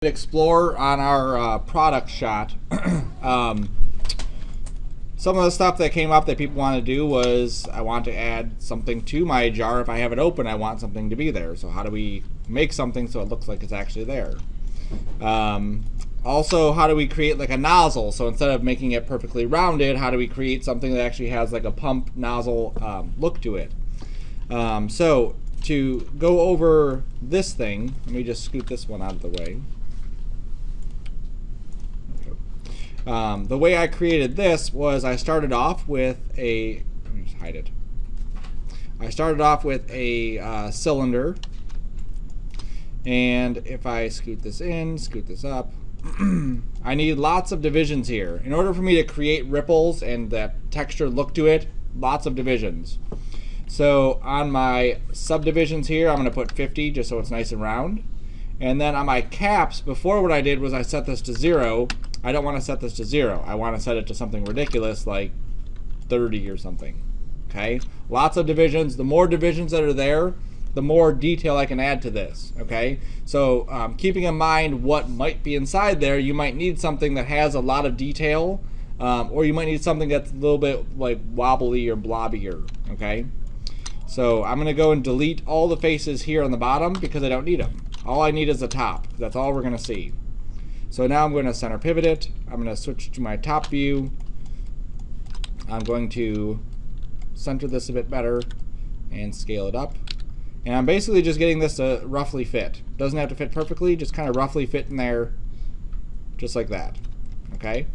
Explore on our product shot. Some of the stuff that came up that people want to do was I want to add something to my jar. If I have it open, I want something to be there. So how do we make something so it looks like it's actually there? Also, how do we create like a nozzle? So instead of making it perfectly rounded, how do we create something that actually has like a pump nozzle look to it? So to go over this thing, let me just scoot this one out of the way. The way I created this was I started off with a, let me just hide it. I started off with a cylinder, and if I scoot this in, scoot this up, I need lots of divisions here. In order for me to create ripples and that texture look to it, lots of divisions. So on my subdivisions here, I'm going to put 50 just so it's nice and round. And then on my caps, before what I did was I set this to 0. I don't want to set this to 0. I want to set it to something ridiculous like 30 or something. Okay? Lots of divisions. The more divisions that are there, the more detail I can add to this. Okay? So keeping in mind what might be inside there, you might need something that has a lot of detail, or you might need something that's a little bit like wobbly or blobbier. Okay? So I'm going to go and delete all the faces here on the bottom because I don't need them. All I need is the top. That's all we're going to see. So now I'm going to center pivot it. I'm going to switch to my top view. I'm going to center this a bit better and scale it up. And I'm basically just getting this to roughly fit. Doesn't have to fit perfectly, just kind of roughly fit in there, just like that. Okay?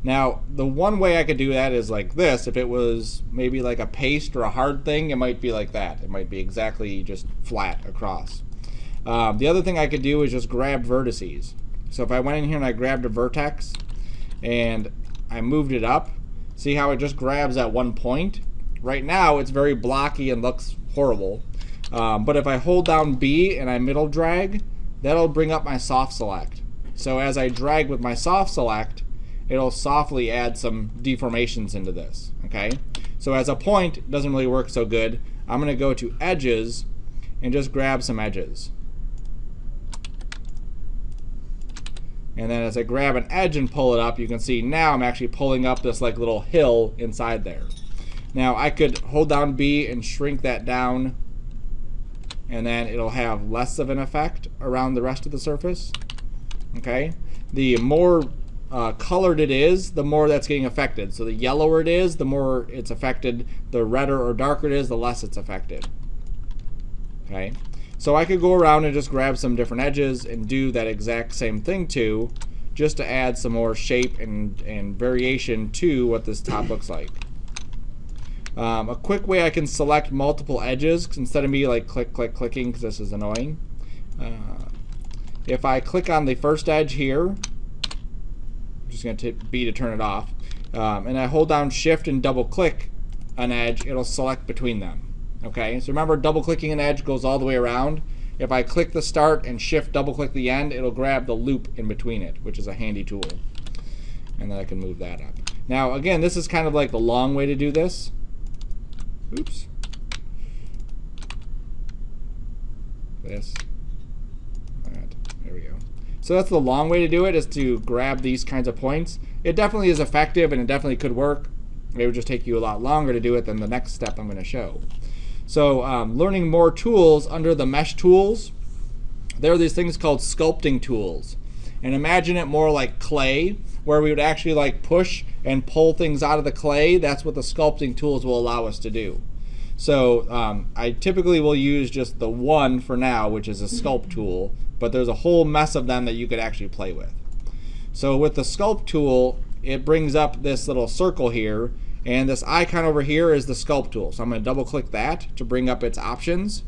Now, the one way I could do that is like this. If it was maybe like a paste or a hard thing, it might be like that. It might be exactly just flat across. The other thing I could do is just grab vertices. So if I went in here and I grabbed a vertex and I moved it up, see how it just grabs at one point? Right now it's very blocky and looks horrible. But if I hold down B and I middle drag, that'll bring up my soft select. So as I drag with my soft select, it'll softly add some deformations into this. Okay? So as a point, it doesn't really work so good. I'm going to go to edges and just grab some edges. And then as I grab an edge and pull it up, you can see now I'm actually pulling up this like little hill inside there. Now I could hold down B and shrink that down, and then it'll have less of an effect around the rest of the surface. Okay? The more colored it is, the more that's getting affected. So the yellower it is, the more it's affected. The redder or darker it is, the less it's affected. Okay? So I could go around and just grab some different edges and do that exact same thing too, just to add some more shape and variation to what this top looks like. A quick way I can select multiple edges instead of me like clicking because this is annoying. If I click on the first edge here, I'm just going to hit B to turn it off, and I hold down Shift and double click an edge, it'll select between them. Okay, so remember, double clicking an edge goes all the way around. If I click the start and Shift double click the end, it'll grab the loop in between it, which is a handy tool. And then I can move that up. Now again, this is kind of like the long way to do this. Oops. This. That. There we go. So that's the long way to do it, is to grab these kinds of points. It definitely is effective and it definitely could work. It would just take you a lot longer to do it than the next step I'm going to show. So learning more tools under the mesh tools, there are these things called sculpting tools. And imagine it more like clay, where we would actually like push and pull things out of the clay. That's what the sculpting tools will allow us to do. So I typically will use just the one for now, which is a sculpt tool, but there's a whole mess of them that you could actually play with. So with the sculpt tool, it brings up this little circle here, and this icon over here is the sculpt tool. So I'm going to double click that to bring up its options.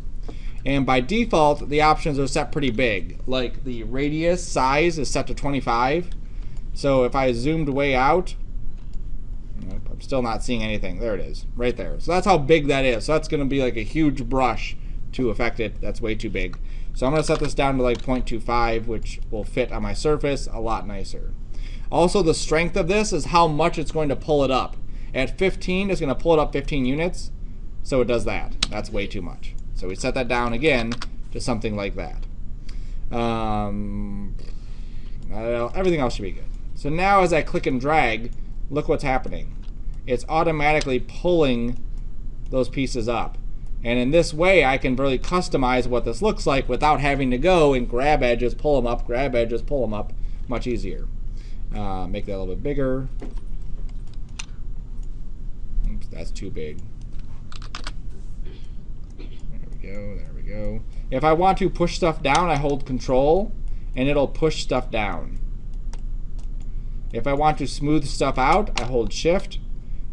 And by default, the options are set pretty big. Like the radius size is set to 25. So if I zoomed way out, nope, I'm still not seeing anything. There it is, right there. So that's how big that is. So that's going to be like a huge brush to affect it. That's way too big. So I'm going to set this down to like 0.25, which will fit on my surface a lot nicer. Also, the strength of this is how much it's going to pull it up. At 15, it's going to pull it up 15 units, so it does that. That's way too much. So we set that down again to something like that. Everything else should be good. So now as I click and drag, look what's happening. It's automatically pulling those pieces up. And in this way, I can really customize what this looks like without having to go and grab edges, pull them up, grab edges, pull them up. Much easier. Make that a little bit bigger. Oops, that's too big. There we go, there we go. If I want to push stuff down, I hold Control, and it'll push stuff down. If I want to smooth stuff out, I hold Shift,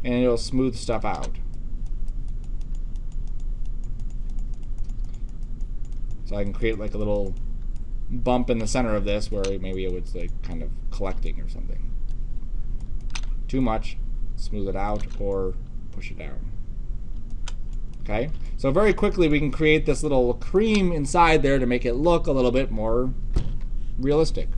and it'll smooth stuff out. So I can create like a little bump in the center of this where maybe it was like kind of collecting or something. Too much, smooth it out or push it down. Okay, so very quickly we can create this little cream inside there to make it look a little bit more realistic.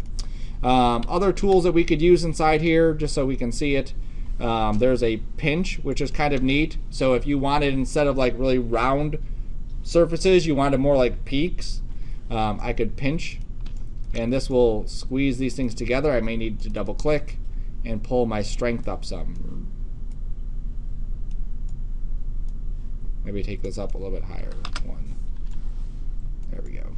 Other tools that we could use inside here, just so we can see it, there's a pinch, which is kind of neat. So if you wanted, instead of like really round surfaces, you wanted more like peaks, I could pinch, and this will squeeze these things together. I may need to double click and pull my strength up some. Maybe take this up a little bit higher. One. There we go.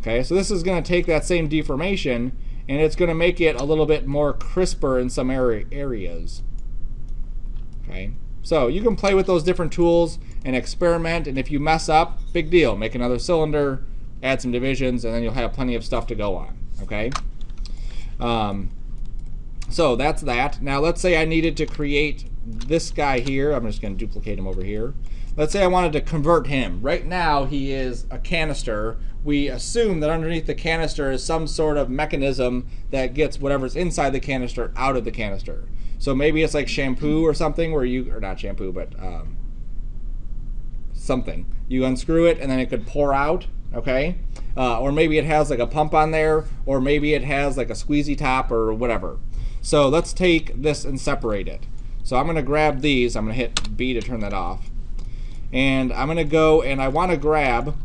Okay, so this is going to take that same deformation and it's going to make it a little bit more crisper in some areas. Okay, so you can play with those different tools and experiment, and if you mess up, big deal. Make another cylinder, add some divisions, and then you'll have plenty of stuff to go on. Okay, so that's that. Now let's say I needed to create this guy here. I'm just going to duplicate him over here. Let's say I wanted to convert him. Right now he is a canister. We assume that underneath the canister is some sort of mechanism that gets whatever's inside the canister out of the canister. So maybe it's like shampoo or something where you, or not shampoo, but something. You unscrew it and then it could pour out, okay? Or maybe it has like a pump on there, or maybe it has like a squeezy top or whatever. So let's take this and separate it. So I'm gonna grab these, I'm gonna hit B to turn that off. And I'm gonna go and I wanna grab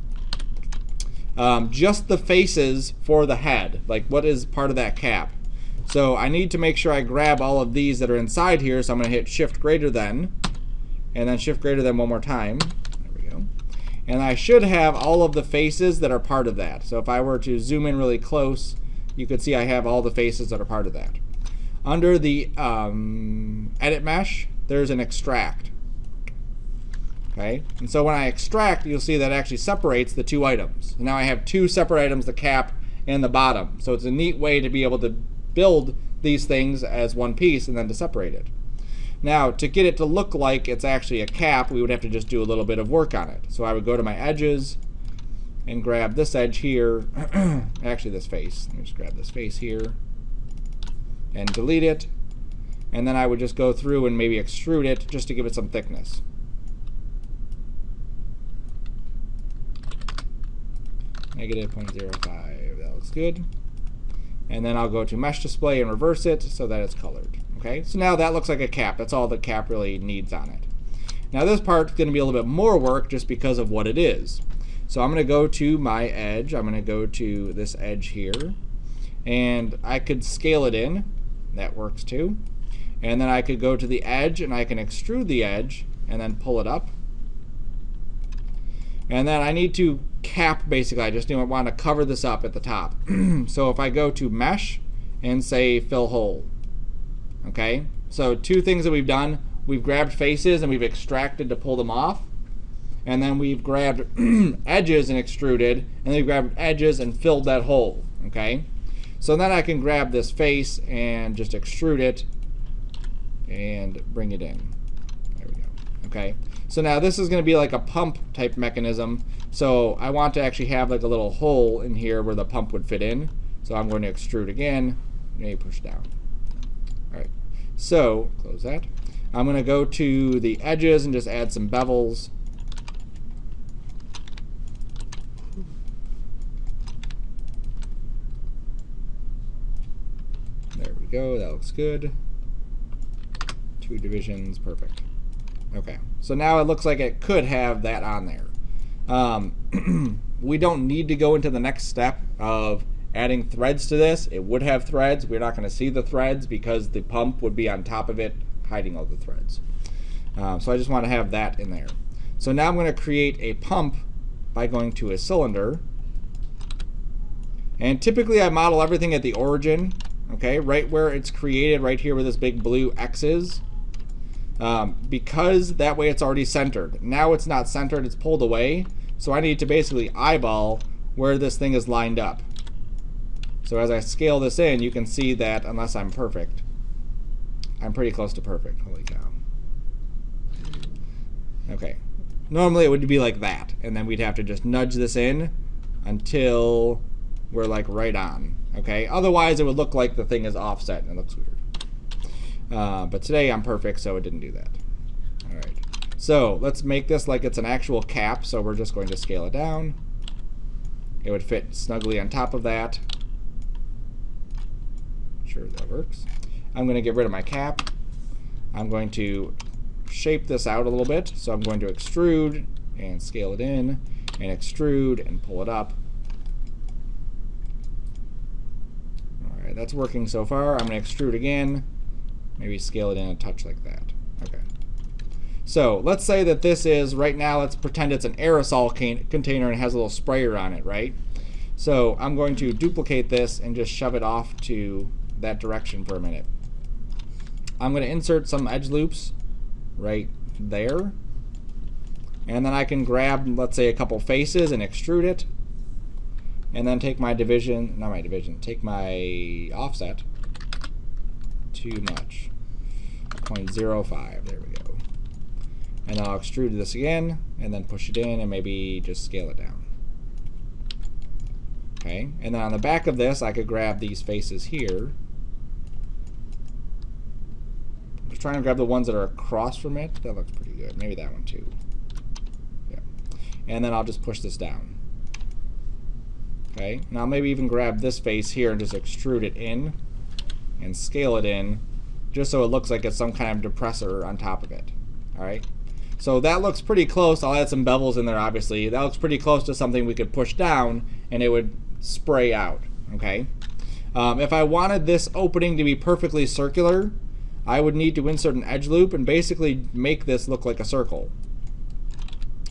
just the faces for the head, like what is part of that cap. So I need to make sure I grab all of these that are inside here, so I'm gonna hit Shift greater than, and then Shift greater than one more time. There we go. And I should have all of the faces that are part of that. So if I were to zoom in really close, you could see I have all the faces that are part of that. Under the edit mesh, there's an extract. Okay, and so when I extract, you'll see that actually separates the two items. And now I have two separate items, the cap and the bottom. So it's a neat way to be able to build these things as one piece and then to separate it. Now, to get it to look like it's actually a cap, we would have to just do a little bit of work on it. So I would go to my edges and grab this edge here, actually this face. Let me just grab this face here and delete it. And then I would just go through and maybe extrude it just to give it some thickness. Negative 0.05, that looks good. And then I'll go to mesh display and reverse it so that it's colored. Okay, so now that looks like a cap. That's all the cap really needs on it. Now this part's going to be a little bit more work just because of what it is. So I'm going to go to my edge. I'm going to go to this edge here. And I could scale it in. That works too. And then I could go to the edge and I can extrude the edge and then pull it up. And then I need to cap, basically. I just want to cover this up at the top. So if I go to mesh and say fill hole. Okay, so two things that we've done. We've grabbed faces and we've extracted to pull them off. And then we've grabbed edges and extruded. And then we've grabbed edges and filled that hole. Okay, so then I can grab this face and just extrude it and bring it in. There we go. Okay, so now this is going to be like a pump type mechanism. So I want to actually have like a little hole in here where the pump would fit in. So I'm going to extrude again, maybe push down. All right, so close that. I'm going to go to the edges and just add some bevels. There we go, that looks good. Two divisions, perfect. Okay, so now it looks like it could have that on there. We don't need to go into the next step of adding threads to this, it would have threads. We're not going to see the threads because the pump would be on top of it, hiding all the threads. So I just want to have that in there. So now I'm going to create a pump by going to a cylinder. And typically I model everything at the origin, okay, right where it's created, right here where this big blue X is. Because that way it's already centered. Now it's not centered, it's pulled away. So I need to basically eyeball where this thing is lined up. So as I scale this in, you can see that unless I'm perfect, I'm pretty close to perfect. Holy cow. Okay. Normally it would be like that, and then we'd have to just nudge this in until we're like right on. Okay. Otherwise it would look like the thing is offset and it looks weird. But today I'm perfect, so it didn't do that. All right. So let's make this like it's an actual cap. So we're just going to scale it down. It would fit snugly on top of that. Sure, that works. I'm going to get rid of my cap. I'm going to shape this out a little bit. So I'm going to extrude and scale it in, and extrude and pull it up. All right, that's working so far. I'm going to extrude again. Maybe scale it in a touch like that. Okay. So let's say that this is, right now, let's pretend it's an aerosol container and has a little sprayer on it, right? So I'm going to duplicate this and just shove it off to that direction for a minute. I'm going to insert some edge loops right there. And then I can grab, let's say, a couple faces and extrude it. And then take my division, not my division, take my offset. Too much. 0.05, there we go. And I'll extrude this again, and then push it in, and maybe just scale it down. Okay, and then on the back of this, I could grab these faces here. I'm just trying to grab the ones that are across from it. That looks pretty good. Maybe that one too. Yeah. And then I'll just push this down. Okay, now maybe even grab this face here and just extrude it in and scale it in, just so it looks like it's some kind of depressor on top of it. All right, so that looks pretty close. I'll add some bevels in there, obviously. That looks pretty close to something we could push down and it would spray out. Okay, if I wanted this opening to be perfectly circular, I would need to insert an edge loop and basically make this look like a circle.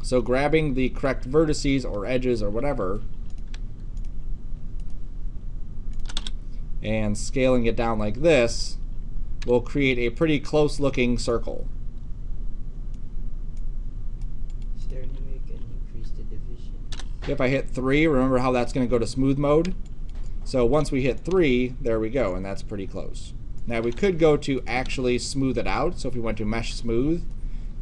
So grabbing the correct vertices or edges or whatever and scaling it down like this will create a pretty close looking circle. Starting to make an increased division. If I hit 3, remember how that's going to go to smooth mode? So once we hit 3, there we go, and that's pretty close. Now we could go to actually smooth it out. So if we went to mesh smooth,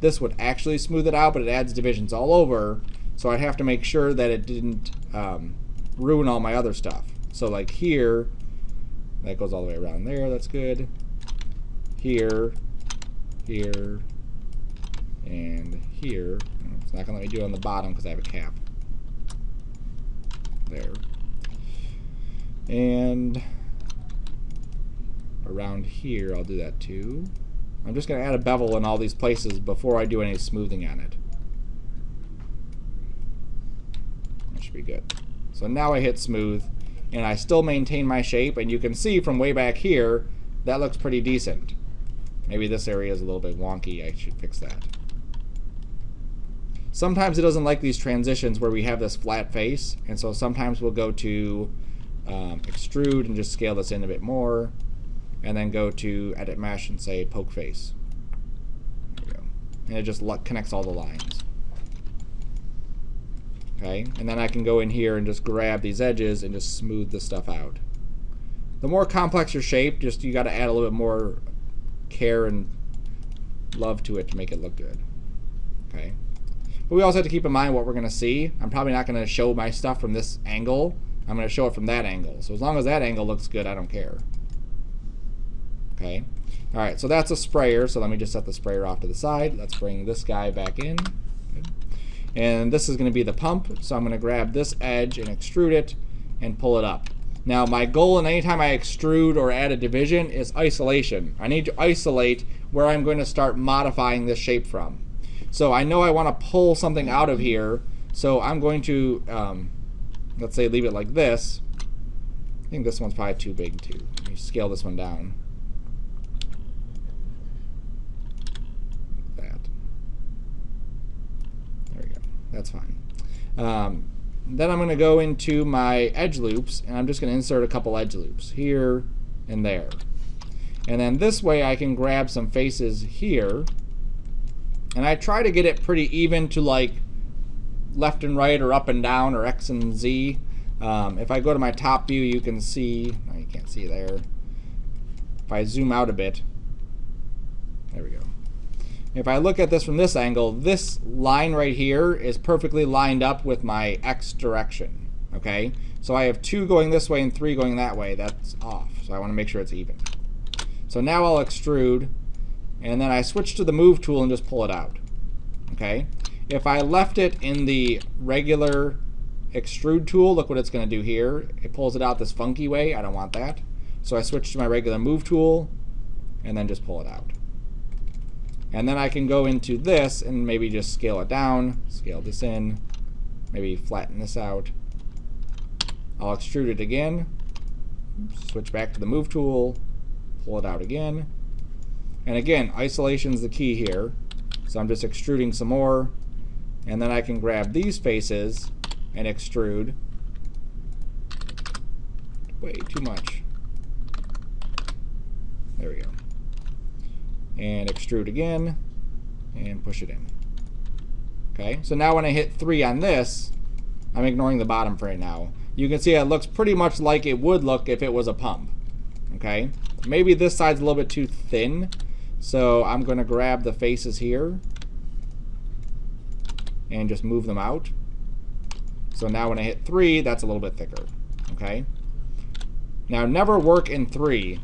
this would actually smooth it out, but it adds divisions all over. So I'd have to make sure that it didn't ruin all my other stuff. So like here, that goes all the way around there, that's good. Here, here, and here. It's not gonna let me do it on the bottom because I have a cap. There. And around here, I'll do that too. I'm just gonna add a bevel in all these places before I do any smoothing on it. That should be good. So now I hit smooth, and I still maintain my shape, and you can see from way back here, that looks pretty decent. Maybe this area is a little bit wonky. I should fix that. Sometimes it doesn't like these transitions where we have this flat face, and so sometimes we'll go to extrude and just scale this in a bit more, and then go to edit mesh and say poke face. There we go. And it just connects all the lines. Okay, and then I can go in here and just grab these edges and just smooth the stuff out. The more complex your shape, just you got to add a little bit more care and love to it to make it look good. Okay, but we also have to keep in mind what we're going to see. I'm probably not going to show my stuff from this angle. I'm going to show it from that angle. So as long as that angle looks good, I don't care. Okay, all right, so that's a sprayer. So let me just set the sprayer off to the side. Let's bring this guy back in. And this is going to be the pump, so I'm going to grab this edge and extrude it and pull it up. Now my goal in any time I extrude or add a division is isolation. I need to isolate where I'm going to start modifying this shape from. So I know I want to pull something out of here, so I'm going to, let's say, leave it like this. I think this one's probably too big too. Let me scale this one down. Like that. There we go. That's fine. Then I'm going to go into my edge loops, and I'm just going to insert a couple edge loops here and there. And then this way I can grab some faces here, and I try to get it pretty even to like left and right or up and down or X and Z. If I go to my top view, you can see, no, you can't see there. If I zoom out a bit, there we go. If I look at this from this angle, this line right here is perfectly lined up with my X direction, okay? So I have 2 going this way and 3 going that way. That's off, so I want to make sure it's even. So now I'll extrude, and then I switch to the move tool and just pull it out, okay? If I left it in the regular extrude tool, look what it's going to do here. It pulls it out this funky way. I don't want that. So I switch to my regular move tool, and then just pull it out. And then I can go into this and maybe just scale it down, scale this in, maybe flatten this out. I'll extrude it again, switch back to the move tool, pull it out again. And again, isolation is the key here. So I'm just extruding some more, and then I can grab these faces and extrude. Way too much. There we go. And extrude again, and push it in. Okay, so now when I hit 3 on this, I'm ignoring the bottom for right now. You can see it looks pretty much like it would look if it was a pump. Okay, maybe this side's a little bit too thin, so I'm going to grab the faces here and just move them out. So now when I hit 3, that's a little bit thicker. Okay, now never work in 3.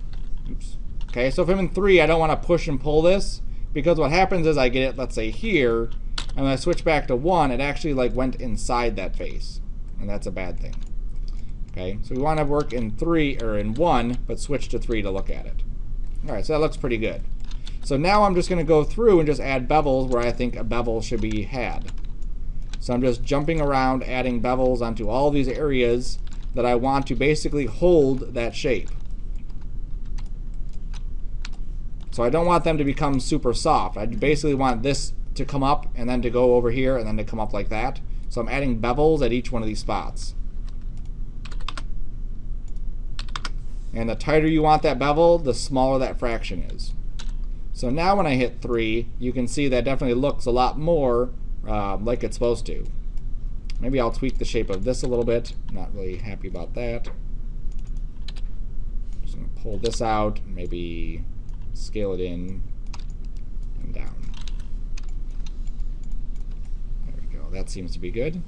Oops. Okay, so if I'm in 3, I don't want to push and pull this, because what happens is I get it, let's say here, and when I switch back to 1, it actually like went inside that face, and that's a bad thing. Okay, so we want to work in 3 or in 1, but switch to 3 to look at it. All right, so that looks pretty good. So now I'm just going to go through and just add bevels where I think a bevel should be had. So I'm just jumping around, adding bevels onto all these areas that I want to basically hold that shape. So I don't want them to become super soft. I basically want this to come up and then to go over here and then to come up like that. So I'm adding bevels at each one of these spots. And the tighter you want that bevel, the smaller that fraction is. So now when I hit 3, you can see that definitely looks a lot more like it's supposed to. Maybe I'll tweak the shape of this a little bit. Not really happy about that. Just going to pull this out, maybe scale it in and down. There we go. That seems to be good.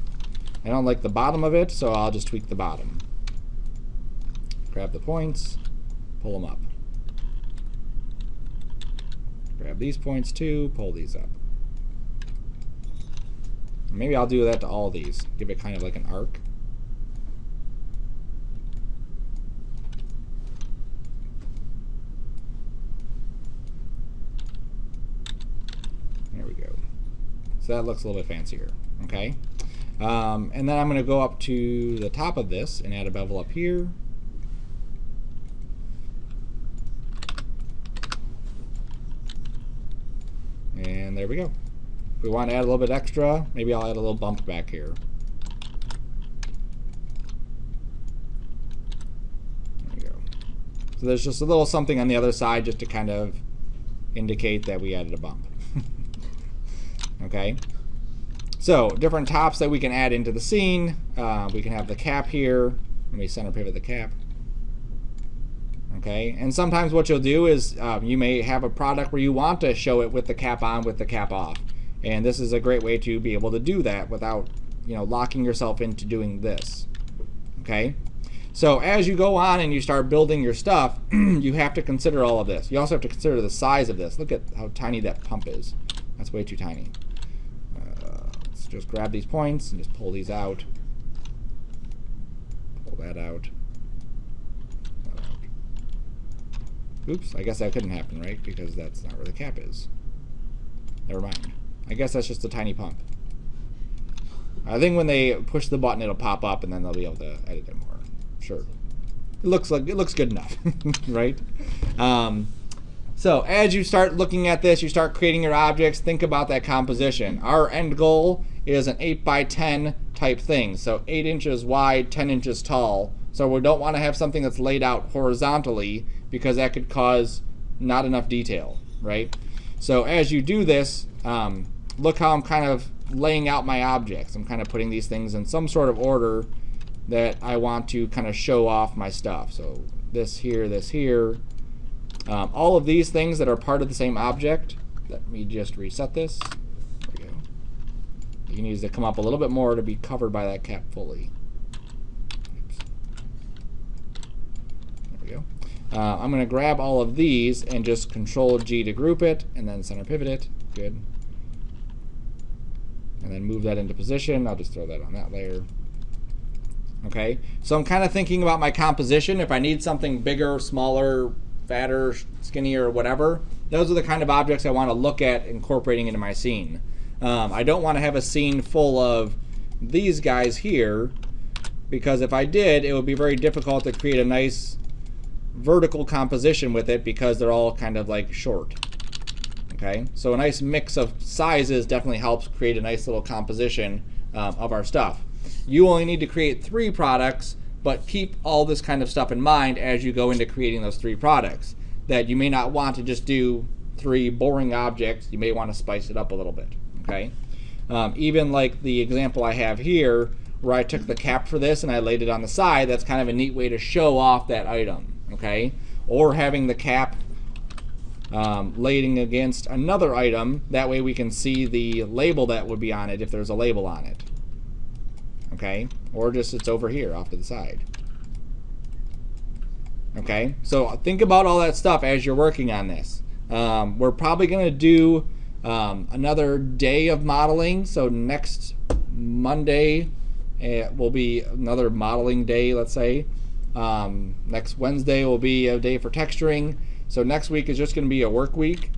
I don't like the bottom of it, so I'll just tweak the bottom. Grab the points, pull them up. Grab these points too, pull these up. Maybe I'll do that to all these. Give it kind of like an arc. There we go. So that looks a little bit fancier. Okay. And then I'm going to go up to the top of this and add a bevel up here. And there we go. If we want to add a little bit extra, maybe I'll add a little bump back here. There we go. So there's just a little something on the other side just to kind of indicate that we added a bump. Okay. So different tops that we can add into the scene. We can have the cap here. Let me center pivot the cap. Okay, and sometimes what you'll do is you may have a product where you want to show it with the cap on, with the cap off, and this is a great way to be able to do that without, locking yourself into doing this. Okay, so as you go on and you start building your stuff, you have to consider all of this. You also have to consider the size of this. Look at how tiny that pump is. That's way too tiny. Let's just grab these points and just pull these out. Pull that out. Oops, I guess that couldn't happen, right? Because that's not where the cap is. Never mind. I guess that's just a tiny pump. I think when they push the button, it'll pop up, and then they'll be able to edit it more. Sure. it looks good enough, right? So as you start looking at this, you start creating your objects, think about that composition. Our end goal is an 8 by 10 type thing. So 8 inches wide, 10 inches tall. So we don't want to have something that's laid out horizontally because that could cause not enough detail, right? So as you do this, look how I'm kind of laying out my objects. I'm kind of putting these things in some sort of order that I want to kind of show off my stuff. So this here, this here. All of these things that are part of the same object, let me just reset this. There we go. It needs to come up a little bit more to be covered by that cap fully. Oops. There we go. I'm going to grab all of these and just Control G to group it, and then center pivot it. Good. And then move that into position. I'll just throw that on that layer. Okay, so I'm kind of thinking about my composition. If I need something bigger, smaller, fatter, skinnier, whatever, those are the kind of objects I want to look at incorporating into my scene. I don't want to have a scene full of these guys here, because if I did, it would be very difficult to create a nice vertical composition with it because they're all kind of like short. Okay, so a nice mix of sizes definitely helps create a nice little composition of our stuff. You only need to create 3 products, but keep all this kind of stuff in mind as you go into creating those 3 products. That you may not want to just do 3 boring objects. You may want to spice it up a little bit. Okay, even like the example I have here, where I took the cap for this and I laid it on the side. That's kind of a neat way to show off that item. Okay, or having the cap laying against another item. That way we can see the label that would be on it if there's a label on it. Okay, or just it's over here off to the side. Okay, so think about all that stuff as you're working on this. We're probably going to do another day of modeling. So next Monday will be another modeling day, let's say. Next Wednesday will be a day for texturing. So next week is just going to be a work week.